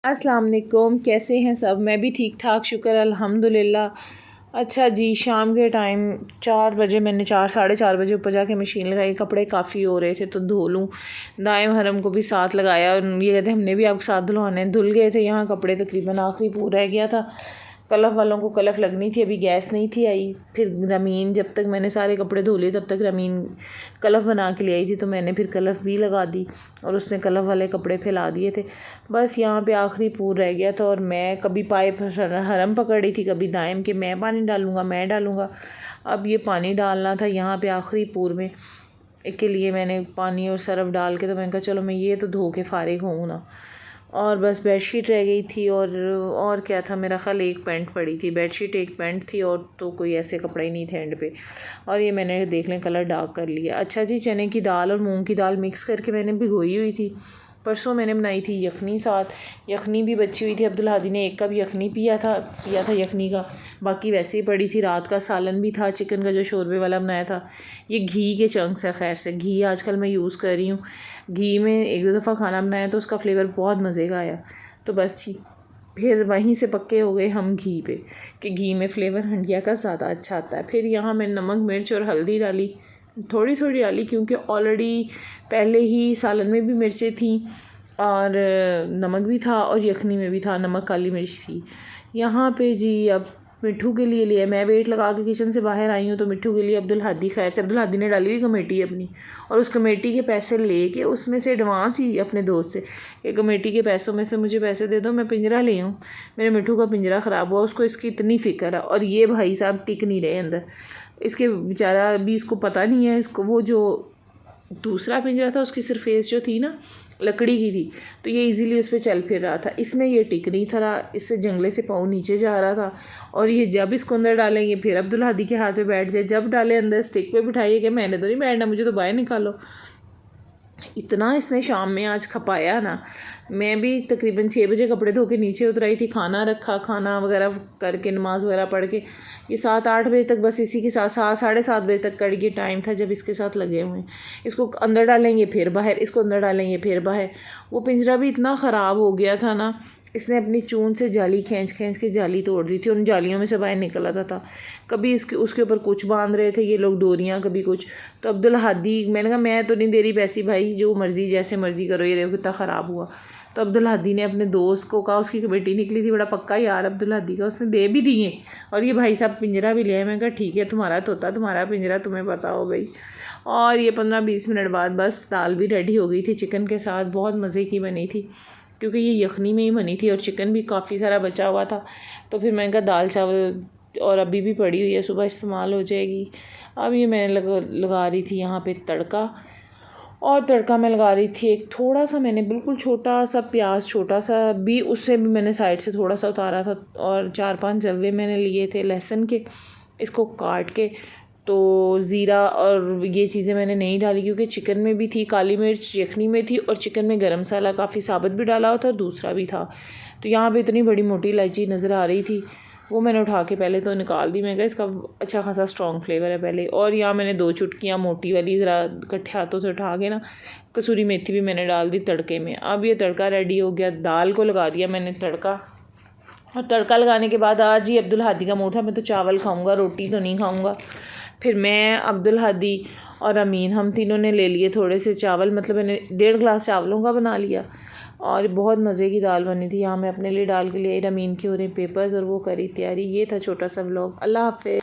अस्सलाम वालेकुम, कैसे हैं सब। मैं भी ठीक ठाक, शुक्र अल्हम्दुलिल्लाह। अच्छा जी, शाम के टाइम 4 बजे मैंने 4 साढ़े 4 बजे ऊपर जाके मशीन लगाई। कपड़े काफ़ी हो रहे थे तो धो लूँ। दायम हरम को भी साथ लगाया और ये कहते हमने भी आपके साथ धुलवाने। धुल गए थे यहाँ कपड़े, तकरीबन आखिरी पूरा रह गया था। कलफ वालों को कलफ लगनी थी, अभी गैस नहीं थी आई। फिर रमीन, जब तक मैंने सारे कपड़े धो लिए तब तक रमीन कलफ बना के ले आई थी, तो मैंने फिर कलफ भी लगा दी और उसने कलफ वाले कपड़े फैला दिए थे। बस यहाँ पे आखिरी पूर रह गया था और मैं कभी पाइप हरम पकड़ रही थी, कभी दायम के मैं पानी डालूँगा मैं डालूँगा। अब ये पानी डालना था यहाँ पे आखिरी पूर में के लिए मैंने पानी और सरफ डाल के, तो मैंने कहा चलो मैं ये तो धो के फारिग हूँ ना। और बस बेडशीट रह गई थी और क्या था, मेरा ख्याल एक पैंट पड़ी थी। बेडशीट एक पैंट थी और तो कोई ऐसे कपड़े ही नहीं थे एंड पे। और ये मैंने देख लें कलर डार्क कर लिया। अच्छा जी, चने की दाल और मूंग की दाल मिक्स करके मैंने भिगोई हुई थी। परसों मैंने बनाई थी यखनी, साथ यखनी भी बची हुई थी। अब्दुल हादी ने एक कप यखनी पिया था यखनी का, बाकी वैसे ही पड़ी थी। रात का सालन भी था चिकन का जो शोरबे वाला बनाया था। ये घी के चंक्स है, खैर से घी आजकल मैं यूज़ कर रही हूँ। घी में एक दो दफ़ा खाना बनाया तो उसका फ्लेवर बहुत मज़े का आया। तो बस जी, फिर वहीं से पक्के हो गए हम घी पे कि घी में फ्लेवर हंडिया का ज़्यादा अच्छा आता है। फिर यहाँ मैं नमक मिर्च और हल्दी डाली, थोड़ी थोड़ी डाली क्योंकि ऑलरेडी पहले ही सालन में भी मिर्चें थी और नमक भी था और यखनी में भी था, नमक काली मिर्च थी। यहाँ पे जी अब मिट्ठू के लिए लिया। मैं वेट लगा के किचन से बाहर आई हूँ तो मिट्ठू के लिए अब्दुल हादी, खैर से अब्दुल हादी ने डाली हुई कमेटी अपनी, और उस कमेटी के पैसे लेके उसमें से एडवांस ही अपने दोस्त से कि कमेटी के पैसों में से मुझे पैसे दे दो, मैं पिंजरा ले आऊँ। मेरे मिट्ठू का पिंजरा ख़राब हुआ, उसको इसकी इतनी फ़िक्र है। और ये भाई साहब टिक नहीं रहे अंदर, इसके बेचारा अभी इसको पता नहीं है। इसको वो जो दूसरा पिंजरा था उसकी सरफेस जो थी ना लकड़ी की थी, तो ये इजीली उस पर चल फिर रहा था। इसमें ये टिक नहीं था, इससे जंगले से पाँव नीचे जा रहा था। और ये जब इसको अंदर डालेंगे फिर अब्दुल हादी के हाथ पे बैठ जाए, जब डाले अंदर स्टिक पे बिठाइए कि मैंने तो नहीं बैठना, मुझे तो बाहर निकालो। इतना इसने शाम में आज खपाया ना। मैं भी तकरीबन 6 बजे कपड़े धो के नीचे उतर आई थी, खाना रखा, खाना वगैरह करके नमाज़ वगैरह पढ़ के ये 7-8 बजे तक बस इसी के साथ 7-7:30 बजे तक कर ये टाइम था जब इसके साथ लगे हुए हैं। इसको अंदर डालेंगे फिर बाहर, इसको अंदर डालेंगे फिर बाहर। वो पिंजरा भी इतना ख़राब हो गया था ना, इसने अपनी चून से जाली खींच खींच के जाली तोड़ दी थी, उन जालियों में से बाहर निकल आता था। कभी इसके उसके ऊपर कुछ बांध रहे थे ये लोग डोरियाँ, कभी कुछ। तो अब्दुल हादी, मैंने कहा मैं तो नहीं दे रही पैसे भाई, जो मर्ज़ी जैसे मर्ज़ी करो, ये देखो कितना ख़राब हुआ। तो अब्दुल हादी ने अपने दोस्त को कहा, उसकी कमेटी निकली थी, बड़ा पक्का यार अब्दुल हादी का, उसने दे भी दिए। और ये भाई साहब पिंजरा भी लिया। मैंने कहा ठीक है, तुम्हारा तोता तुम्हारा पिंजरा, तुम्हें पता हो गई। और ये 15-20 मिनट बाद बस दाल भी रेडी हो गई थी चिकन के साथ, बहुत मज़े की बनी थी क्योंकि ये यखनी में ही बनी थी और चिकन भी काफ़ी सारा बचा हुआ था। तो फिर मैंने कहा दाल चावल और अभी भी पड़ी हुई है, सुबह इस्तेमाल हो जाएगी। अब ये मैंने लगा रही थी यहाँ पे तड़का, और तड़का मैं लगा रही थी एक थोड़ा सा, मैंने बिल्कुल छोटा सा प्याज, छोटा सा भी, उससे भी मैंने साइड से थोड़ा सा उतारा था, और 4-5 जवे मैंने लिए थे लहसुन के, इसको काट के। तो ज़ीरा और ये चीज़ें मैंने नहीं डाली क्योंकि चिकन में भी थी, काली मिर्च यखनी में थी और चिकन में गरम मसाला काफ़ी साबित भी डाला हुआ था, दूसरा भी था। तो यहाँ पे इतनी बड़ी मोटी इलायची नज़र आ रही थी, वो मैंने उठा के पहले तो निकाल दी। मैं कहा इसका अच्छा खासा स्ट्रॉन्ग फ्लेवर है पहले। और यहाँ मैंने 2 चुटकियाँ मोटी वाली ज़रा इकट्ठे हाथों से उठा के ना, कसूरी मेथी भी मैंने डाल दी तड़के में। अब ये तड़का रेडी हो गया, दाल को लगा दिया मैंने तड़का। और तड़का लगाने के बाद आज ही अब्दुल हादी का मूड था, मैं तो चावल खाऊँगा, रोटी तो नहीं खाऊँगा। फिर मैं, अब्दुल हादी और अमीन, हम तीनों ने ले लिए थोड़े से चावल, मतलब मैंने 1.5 गिलास चावलों का बना लिया। और बहुत मज़े की दाल बनी थी। यहाँ मैं अपने लिए डाल के लिए अमीन के हो रहे पेपर्स और वो करी तैयारी। ये था छोटा सा व्लॉग। अल्लाह हाफ़िज़।